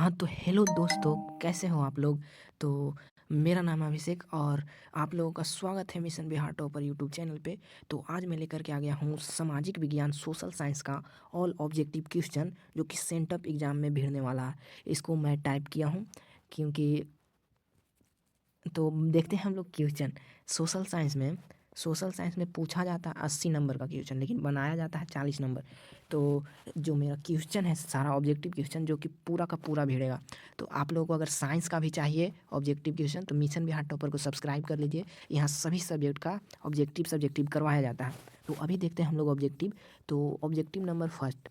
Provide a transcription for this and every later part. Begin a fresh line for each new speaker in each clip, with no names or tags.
हाँ, तो हेलो दोस्तों, कैसे हो आप लोग? तो मेरा नाम है अभिषेक और आप लोगों का स्वागत है mission Bihar topper YouTube channel पे। तो आज मैं लेकर के आ गया हूँ सामाजिक विज्ञान सोशल साइंस का ऑल ऑब्जेक्टिव क्वेश्चन जो कि सेंटअप एग्ज़ाम में भिड़ने वाला है। इसको मैं टाइप किया हूँ क्योंकि तो देखते हैं हम लोग क्वेश्चन। सोशल साइंस में पूछा जाता है 80 नंबर का क्वेश्चन, लेकिन बनाया जाता है 40 नंबर। तो जो मेरा क्वेश्चन है सारा ऑब्जेक्टिव क्वेश्चन जो कि पूरा का पूरा भिड़ेगा। तो आप लोगों को अगर साइंस का भी चाहिए ऑब्जेक्टिव क्वेश्चन तो मिशन बिहार टॉपर को सब्सक्राइब कर लीजिए। यहाँ सभी सब्जेक्ट का ऑब्जेक्टिव सब्जेक्टिव करवाया जाता है। तो अभी देखते हैं हम लोग ऑब्जेक्टिव। तो ऑब्जेक्टिव नंबर फर्स्ट,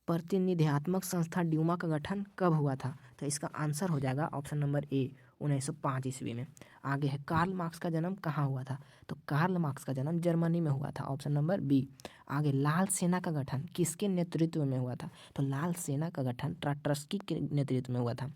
प्रतिनिधियात्मक संस्था ड्यूमा का गठन कब हुआ था? तो इसका आंसर हो जाएगा ऑप्शन नंबर ए, 1905 ईस्वी में। आगे है, कार्ल मार्क्स का जन्म कहाँ हुआ था? तो कार्ल मार्क्स का जन्म जर्मनी में हुआ था, ऑप्शन नंबर बी। आगे, लाल सेना का गठन किसके नेतृत्व में हुआ था? तो लाल सेना का गठन ट्रॉट्स्की के नेतृत्व में हुआ था।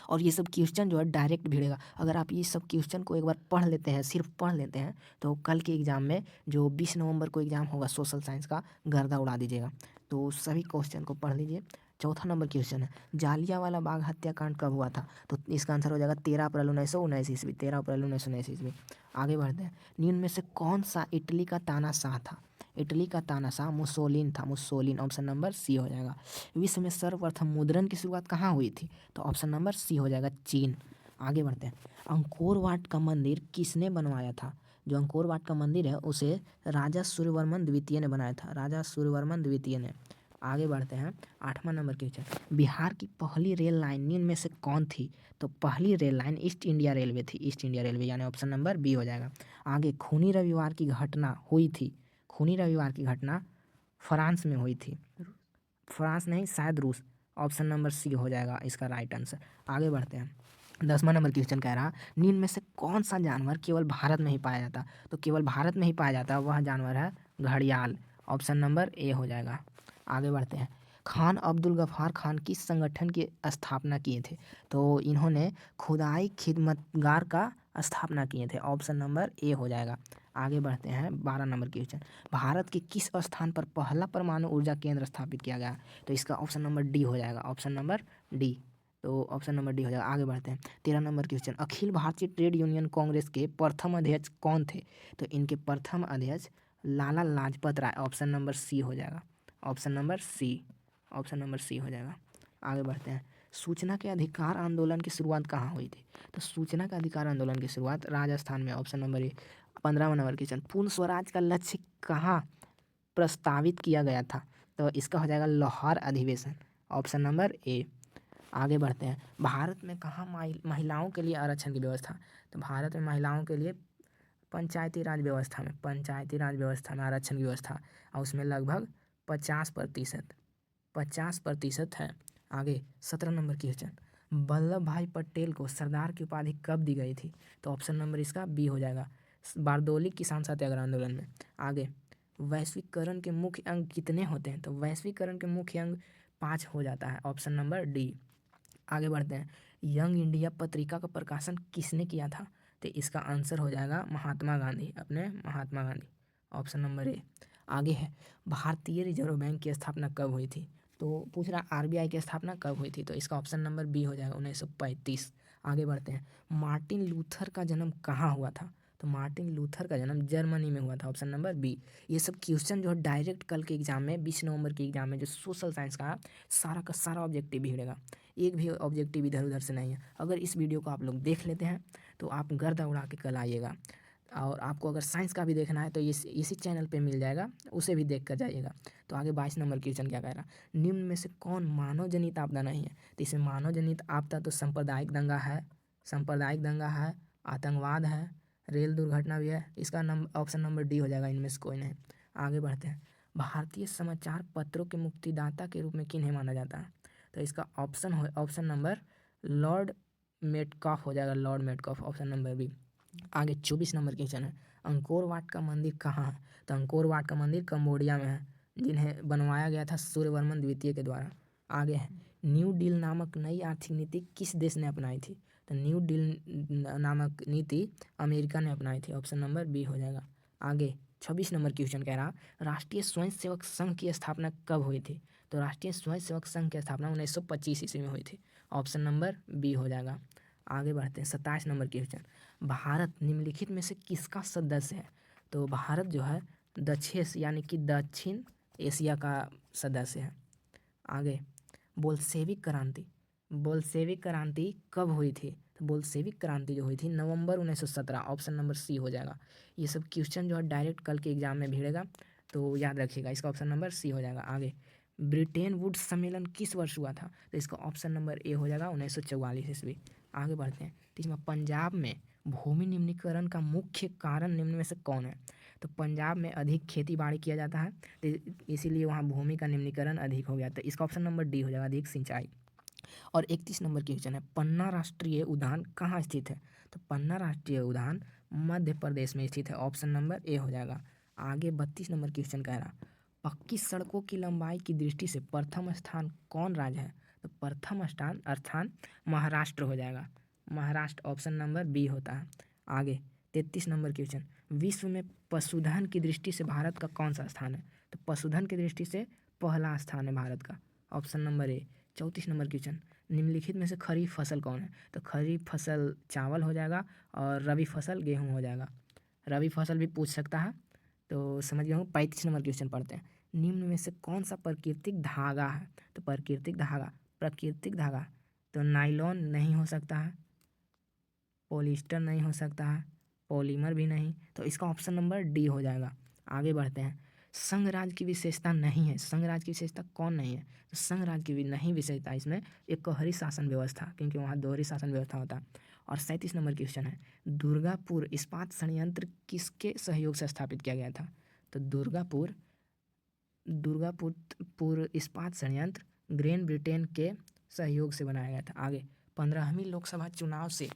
और ये सब क्वेश्चन जो है डायरेक्ट भिड़ेगा। अगर आप ये सब क्वेश्चन को एक बार पढ़ लेते हैं, सिर्फ पढ़ लेते हैं, तो कल के एग्ज़ाम में जो 20 नवंबर को एग्ज़ाम होगा सोशल साइंस का, गर्दा उड़ा दीजिएगा। तो सभी क्वेश्चन को पढ़ लीजिए। चौथा नंबर क्वेश्चन है, जालियांवाला बाग हत्याकांड कब हुआ था? तो इसका आंसर हो जाएगा 13 अप्रैल 1919 ईस्वी, 13 अप्रैल 1919 ईस्वी। आगे बढ़ते हैं, निम्न में से कौन सा इटली का तानाशाह था? इटली का तानाशाह मुसोलिन था, मुसोलिन। ऑप्शन नंबर सी हो जाएगा। विश्व में सर्वप्रथम मुद्रण की शुरुआत कहाँ हुई थी? तो ऑप्शन नंबर सी हो जाएगा, चीन। आगे बढ़ते हैं, अंकोर वाट का मंदिर किसने बनवाया था? जो अंकोर वाट का मंदिर है उसे राजा सूर्यवर्मन द्वितीय ने बनाया था, राजा सूर्यवर्मन द्वितीय ने। आगे बढ़ते हैं, 8वां नंबर क्वेश्चन, बिहार की पहली रेल लाइन निम्न में से कौन थी? तो पहली rail line east India railway थी, ईस्ट इंडिया रेलवे, यानी ऑप्शन नंबर बी हो जाएगा। आगे, खूनी रविवार की घटना हुई थी, खूनी रविवार की घटना फ्रांस में हुई थी, फ्रांस नहीं शायद रूस। ऑप्शन नंबर सी हो जाएगा इसका राइट आंसर। आगे बढ़ते हैं, 10वां नंबर क्वेश्चन कह रहा, निम्न में से कौन सा जानवर केवल भारत में ही पाया जाता? तो केवल भारत में ही पाया जाता वह जानवर है घड़ियाल। ऑप्शन नंबर ए हो जाएगा। आगे बढ़ते हैं, खान अब्दुल गफ्फार खान किस संगठन की स्थापना किए थे? तो इन्होंने खुदाई खिदमतगार का स्थापना किए थे, ऑप्शन नंबर ए हो जाएगा। आगे बढ़ते हैं, 12 नंबर क्वेश्चन, भारत के किस स्थान पर पहला परमाणु ऊर्जा केंद्र स्थापित किया गया? तो इसका ऑप्शन नंबर डी हो जाएगा, ऑप्शन नंबर डी। तो ऑप्शन नंबर डी हो जाएगा। आगे बढ़ते हैं, 13 number question, Akhil Bharatiya trade union Congress के प्रथम अध्यक्ष कौन थे? तो इनके प्रथम अध्यक्ष Lala Lajpat Rai, option number C हो जाएगा, option number C, option number C हो जाएगा। आगे बढ़ते हैं, सूचना के अधिकार आंदोलन की शुरुआत कहाँ हुई थी? तो सूचना का अधिकार आंदोलन की शुरुआत राजस्थान में, ऑप्शन नंबर ए। 15वां नंबर क्वेश्चन, पूर्ण स्वराज का लक्ष्य कहाँ प्रस्तावित किया गया था? तो इसका हो जाएगा लाहौर अधिवेशन, ऑप्शन नंबर ए। आगे बढ़ते हैं, भारत में कहाँ महिलाओं के लिए आरक्षण की व्यवस्था? तो भारत में महिलाओं के लिए पंचायती राज व्यवस्था में आरक्षण की व्यवस्था, और उसमें लगभग 50%, 50% है। आगे 17 नंबर क्वेश्चन, वल्लभ भाई पटेल को सरदार की उपाधि कब दी गई थी? तो ऑप्शन नंबर इसका बी हो जाएगा, बारदोली किसान सत्याग्रह आंदोलन में। आगे, वैश्वीकरण के मुख्य अंग कितने होते हैं? तो वैश्वीकरण के मुख्य अंग 5 हो जाता है, ऑप्शन नंबर डी। आगे बढ़ते हैं, यंग इंडिया पत्रिका का प्रकाशन किसने किया था? तो इसका आंसर हो जाएगा महात्मा गांधी, अपने महात्मा गांधी, ऑप्शन नंबर ए। आगे है, भारतीय रिजर्व बैंक की स्थापना कब हुई थी? तो पूछ रहा आरबीआई की स्थापना कब हुई थी? तो इसका ऑप्शन नंबर बी हो जाएगा, 1935। आगे बढ़ते हैं, मार्टिन लूथर का जन्म कहाँ हुआ था? तो मार्टिन लूथर का जन्म जर्मनी में हुआ था, ऑप्शन नंबर बी। ये सब क्वेश्चन जो है डायरेक्ट कल के एग्जाम में 20 नवंबर के एग्जाम में जो सोशल साइंस का सारा का सारा ऑब्जेक्टिव भिड़ेगा। एक भी ऑब्जेक्टिव इधर उधर से नहीं है। अगर इस वीडियो को आप लोग देख लेते हैं तो आप गर्दा उड़ा के कल आइएगा। और आपको अगर साइंस का भी देखना है तो इसी चैनल पे मिल जाएगा, उसे भी देख कर जाइएगा। तो आगे 22 नंबर क्वेश्चन क्या कह रहा, निम्न में से कौन मानव जनित आपदा नहीं है? तो इसमें मानव जनित आपदा तो सांप्रदायिक दंगा है, आतंकवाद है, रेल दुर्घटना भी है। इसका ऑप्शन नंबर डी हो जाएगा, इनमें से कोई नहीं। आगे बढ़ते हैं, भारतीय समाचार पत्रों के मुक्तिदाता के रूप में किन्हें माना जाता है? तो इसका ऑप्शन नंबर लॉर्ड मेटकॉफ हो जाएगा, Lord Metcalfe, option number B. आगे 24 नंबर क्वेश्चन है, अंकोर वाट का मंदिर कहाँ है? तो अंकोर वाट का मंदिर कंबोडिया में है, जिन्हें बनवाया गया था सूर्यवर्मन द्वितीय के द्वारा। आगे है, न्यू डील नामक नई आर्थिक नीति किस देश ने अपनाई थी? तो न्यू डील नामक नीति अमेरिका ने अपनाई थी, ऑप्शन नंबर बी हो जाएगा। आगे 26 नंबर क्वेश्चन कह रहा, राष्ट्रीय स्वयंसेवक संघ की स्थापना कब हुई थी? तो राष्ट्रीय स्वयंसेवक संघ की स्थापना 1925 ईस्वी में हुई थी, ऑप्शन नंबर बी हो जाएगा। आगे बढ़ते हैं 27 नंबर क्वेश्चन। भारत निम्नलिखित में से किसका सदस्य है? तो भारत जो है यानी कि दक्षिण एशिया का सदस्य है। आगे बोल्शेविक क्रांति कब हुई थी? तो बोल्शेविक क्रांति जो हुई थी नवंबर 1917, ऑप्शन नंबर सी हो जाएगा। ये सब क्वेश्चन जो है डायरेक्ट कल के एग्जाम में भिड़ेगा, तो याद रखिएगा, इसका ऑप्शन नंबर सी हो जाएगा। आगे ब्रिटेन वुड्स सम्मेलन किस वर्ष हुआ था? तो इसका ऑप्शन नंबर ए हो जाएगा 1944 ईस्वी। आगे बढ़ते हैं। तो इसमें पंजाब में भूमि निम्नीकरण का मुख्य कारण निम्न में से कौन है? तो पंजाब में अधिक खेती बाड़ी किया जाता है, तो इसीलिए वहाँ भूमि का निम्नीकरण अधिक हो गया। तो इसका ऑप्शन नंबर डी हो जाएगा, अधिक सिंचाई। और 31 नंबर क्वेश्चन है, पन्ना राष्ट्रीय उद्यान कहाँ स्थित है? तो पन्ना राष्ट्रीय उद्यान मध्य प्रदेश में स्थित है, ऑप्शन नंबर ए हो जाएगा। आगे 32 नंबर क्वेश्चन कह रहा, पक्की सड़कों की लंबाई की दृष्टि से प्रथम स्थान कौन राज्य है? तो प्रथम स्थान महाराष्ट्र हो जाएगा। महाराष्ट्र ऑप्शन नंबर बी होता है। आगे 33 नंबर क्वेश्चन, विश्व में पशुधन की दृष्टि से भारत का कौन सा स्थान है? तो पशुधन की दृष्टि से पहला स्थान है भारत का, ऑप्शन नंबर ए। 34 नंबर क्वेश्चन, निम्नलिखित में से खरीफ फसल कौन है? तो खरीफ फसल चावल हो जाएगा और रबी फसल गेहूँ हो जाएगा। रबी फसल भी पूछ सकता है, तो समझ गए हो। 35 नंबर क्वेश्चन पढ़ते हैं। निम्न में से कौन सा प्राकृतिक धागा है? तो प्राकृतिक धागा तो नाइलॉन नहीं हो सकता है, पॉलिस्टर नहीं हो सकता है, पॉलीमर भी नहीं, तो इसका ऑप्शन नंबर डी हो जाएगा। आगे बढ़ते हैं। संघ राज्य की विशेषता नहीं है, संघ राज्य की विशेषता कौन नहीं है? तो संघ राज्य की भी नहीं विशेषता इसमें एक कोहरी शासन व्यवस्था, क्योंकि वहाँ दोहरी शासन व्यवस्था होता है। और 37 नंबर क्वेश्चन है, दुर्गापुर इस्पात संयंत्र किसके सहयोग से स्थापित किया गया था? तो दुर्गापुर इस्पात संयंत्र ग्रेट ब्रिटेन के सहयोग से बनाया गया था। आगे 15वीं लोकसभा चुनाव से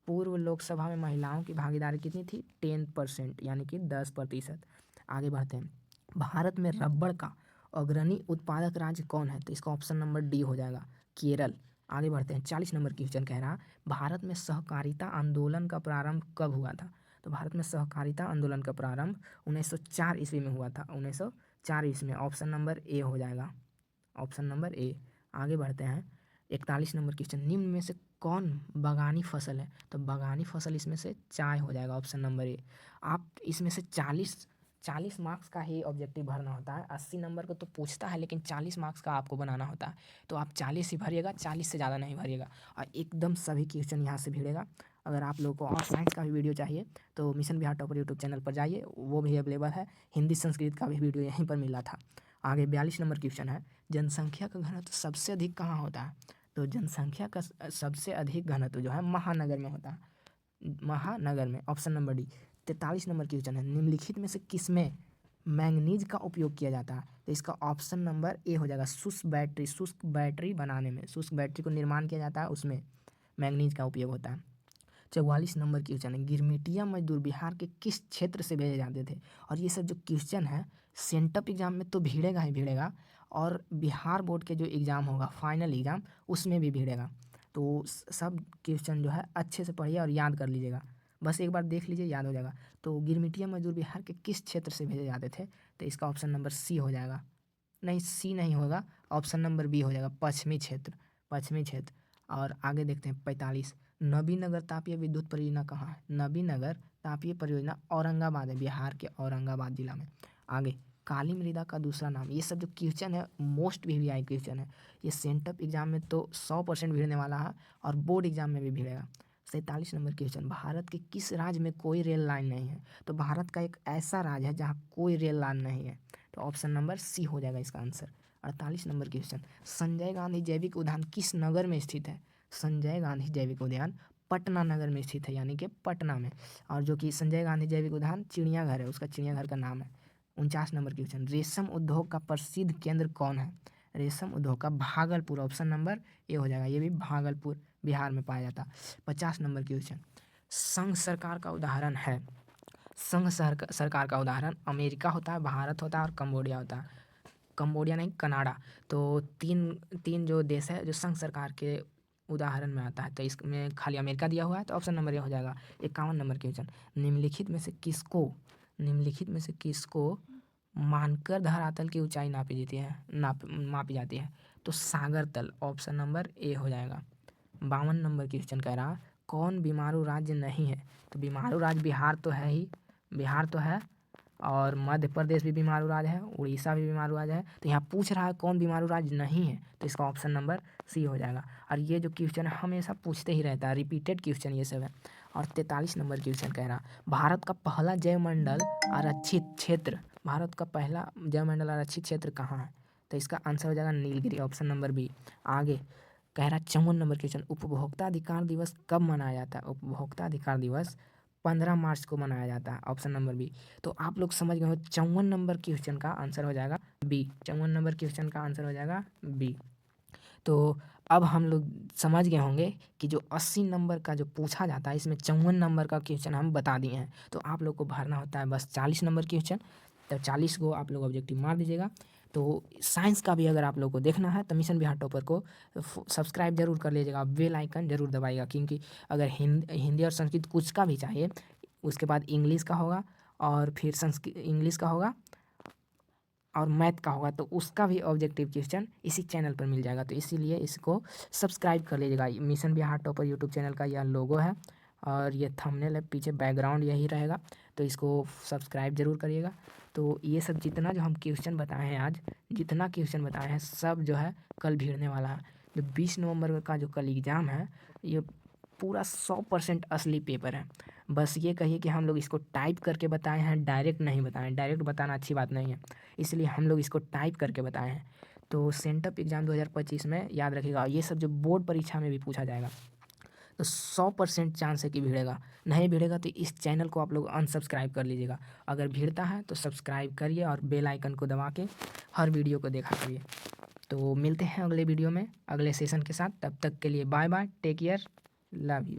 पूर्व लोकसभा में महिलाओं की भागीदारी कितनी थी? 10%, यानी कि 10%। आगे बढ़ते हैं। भारत में रबड़ का अग्रणी उत्पादक राज्य कौन है? तो इसका ऑप्शन नंबर डी हो जाएगा, केरल। आगे बढ़ते हैं। 40 नंबर क्वेश्चन कह रहा, भारत में सहकारिता आंदोलन का प्रारंभ कब हुआ था? तो भारत में सहकारिता आंदोलन का प्रारंभ 1904 ईस्वी में हुआ था, 1904 ईस्वी में, ऑप्शन नंबर ए हो जाएगा, ऑप्शन नंबर ए। आगे बढ़ते हैं। 41 नंबर क्वेश्चन, निम्न में से कौन बागानी फसल है? तो बागानी फसल इसमें से चाय हो जाएगा, ऑप्शन नंबर ए। आप इसमें से 40 मार्क्स का ही ऑब्जेक्टिव भरना होता है। 80 नंबर को तो पूछता है, लेकिन 40 मार्क्स का आपको बनाना होता है, तो आप 40 ही भरिएगा, 40 से ज़्यादा नहीं भरिएगा। और एकदम सभी क्वेश्चन यहाँ से भिड़ेगा। अगर आप लोगों को और साइंस का भी वीडियो चाहिए तो mission Bihar topper YouTube channel पर जाइए, वो भी अवेलेबल है। हिंदी संस्कृत का भी वीडियो यहीं पर मिला था। आगे 42 नंबर क्वेश्चन है, जनसंख्या का घनत्व सबसे अधिक कहाँ होता है? तो जनसंख्या का सबसे अधिक घनत्व जो है महानगर में होता है, महानगर में, option number D. 43 number question है, निम्नलिखित में से किसमें मैंगनीज का उपयोग किया जाता है? तो इसका ऑप्शन नंबर ए हो जाएगा, शुष्क बैटरी बनाने में, शुष्क बैटरी को निर्माण किया जाता है, उसमें मैंगनीज का उपयोग होता है। 44 नंबर क्वेश्चन है, गिरमिटिया मजदूर बिहार के किस क्षेत्र से भेजे जाते थे? और ये सब जो क्वेश्चन है सेंटअप एग्जाम में तो भिड़ेगा ही भिड़ेगा, और बिहार बोर्ड के जो एग्ज़ाम होगा फाइनल एग्ज़ाम उसमें भी भिड़ेगा। तो सब क्वेश्चन जो है अच्छे से पढ़िए और याद कर लीजिएगा, बस एक बार देख लीजिए, याद हो जाएगा। तो गिरमिटिया मजदूर बिहार के किस क्षेत्र से भेजे जाते थे? तो इसका ऑप्शन नंबर सी हो जाएगा, नहीं सी नहीं होगा, ऑप्शन नंबर बी हो जाएगा, पश्चिमी क्षेत्र। और आगे देखते हैं 45, नबीनगर तापीय विद्युत परियोजना कहाँ है? नबीनगर तापीय परियोजना औरंगाबाद है, बिहार के औरंगाबाद जिला में। आगे काली मृदा का दूसरा नाम, ये सब जो क्वेश्चन है मोस्ट वीवीआई क्वेश्चन है, ये सेंटअप एग्जाम में तो 100% भिड़ने वाला है और बोर्ड एग्जाम में भी भिड़ेगा। 47 नंबर क्वेश्चन, भारत के किस राज्य में कोई रेल लाइन नहीं है? तो भारत का एक ऐसा राज्य है जहाँ कोई रेल लाइन नहीं है, तो ऑप्शन नंबर सी हो जाएगा इसका answer. 48 number question, Sanjay Gandhi जैविक उद्यान किस नगर में स्थित है? संजय गांधी जैविक उद्यान पटना नगर में स्थित है, यानी कि पटना में, और जो कि संजय गांधी जैविक उद्यान चिड़ियाघर है, उसका चिड़ियाघर का नाम है। 49 नंबर क्वेश्चन, रेशम उद्योग का प्रसिद्ध केंद्र कौन है? रेशम उद्योग का भागलपुर, ऑप्शन नंबर ए हो जाएगा, ये भी भागलपुर बिहार में पाया जाता। 50 नंबर क्वेश्चन, संघ सरकार का उदाहरण है, संघ सरकार का उदाहरण अमेरिका होता है, भारत होता है और कंबोडिया होता है। कंबोडिया नहीं, कनाडा। तो तीन जो देश है जो संघ सरकार के उदाहरण में आता है, तो इसमें खाली अमेरिका दिया हुआ है, तो ऑप्शन नंबर ए हो जाएगा। 51 नंबर क्वेश्चन, निम्नलिखित में से किसको मानकर धरातल की ऊंचाई मापी जाती है? तो सागर तल, ऑप्शन नंबर ए हो जाएगा। 52 नंबर क्वेश्चन कह रहा कौन बीमारू राज्य नहीं है। तो बीमारू राज्य बिहार तो है ही, बिहार तो है, और मध्य प्रदेश भी बीमारू राज्य है, उड़ीसा भी बीमारू राज्य है। तो यहाँ पूछ रहा है कौन बीमारू राज्य नहीं है, तो इसका ऑप्शन नंबर सी हो जाएगा। और ये जो क्वेश्चन है हमेशा पूछते ही रहता है, रिपीटेड क्वेश्चन ये सब है। और 43 नंबर क्वेश्चन कह रहा भारत का पहला जैवमंडल आरक्षित क्षेत्र, भारत का पहला जैवमंडल आरक्षित क्षेत्र कहाँ है। तो इसका आंसर हो जाएगा नीलगिरी, ऑप्शन नंबर बी। आगे कह रहा 54 नंबर क्वेश्चन, उपभोक्ता अधिकार दिवस कब मनाया जाता है। उपभोक्ता अधिकार दिवस 15 मार्च को मनाया जाता है, ऑप्शन नंबर बी। तो आप लोग समझ गए हो 54 नंबर क्वेश्चन का आंसर हो जाएगा बी, 54 नंबर क्वेश्चन का आंसर हो जाएगा बी। तो अब हम लोग समझ गए होंगे कि जो 80 नंबर का जो पूछा जाता है इसमें 54 नंबर का क्वेश्चन हम बता दिए हैं। तो आप लोग को भरना होता है बस 40 नंबर क्वेश्चन, तो 40 को आप लोग ऑब्जेक्टिव मार दीजिएगा। तो साइंस का भी अगर आप लोग को देखना है तो मिशन बिहार टॉपर को सब्सक्राइब जरूर कर लीजिएगा, बेल आइकन जरूर दबाइएगा, क्योंकि अगर हिंदी और संस्कृत कुछ का भी चाहिए, उसके बाद इंग्लिश का होगा, और फिर संस्कृत इंग्लिश का होगा, और मैथ का होगा, तो उसका भी ऑब्जेक्टिव क्वेश्चन इसी चैनल पर मिल जाएगा। तो इसीलिए इसको सब्सक्राइब कर लीजिएगा। Mission Bihar topper YouTube channel का यह लोगो है, और ये थंबनेल है, पीछे बैकग्राउंड यही रहेगा, तो इसको सब्सक्राइब जरूर करिएगा। तो ये सब जितना जो हम क्वेश्चन बताए हैं आज, जितना क्वेश्चन बताए हैं सब जो है कल भिड़ने वाला है। जो 20 नवंबर का जो कल एग्ज़ाम है, ये पूरा 100% असली पेपर है। बस ये कहिए कि हम लोग इसको टाइप करके बताए हैं, डायरेक्ट नहीं बताए। डायरेक्ट बताना अच्छी बात नहीं है, इसलिए हम लोग इसको टाइप करके बताए हैं। तो सेंटअप एग्ज़ाम 2025 में याद रखिएगा, ये सब जो बोर्ड परीक्षा में भी पूछा जाएगा, तो 100% चांस है कि भिड़ेगा। नहीं भिड़ेगा तो इस चैनल को आप लोग अनसब्सक्राइब कर लीजिएगा। अगर भिड़ता है तो सब्सक्राइब करिए और बेल आइकन को दबा के हर वीडियो को देखा करिए। तो मिलते हैं अगले वीडियो में अगले सेशन के साथ, तब तक के लिए bye bye, take care, love you.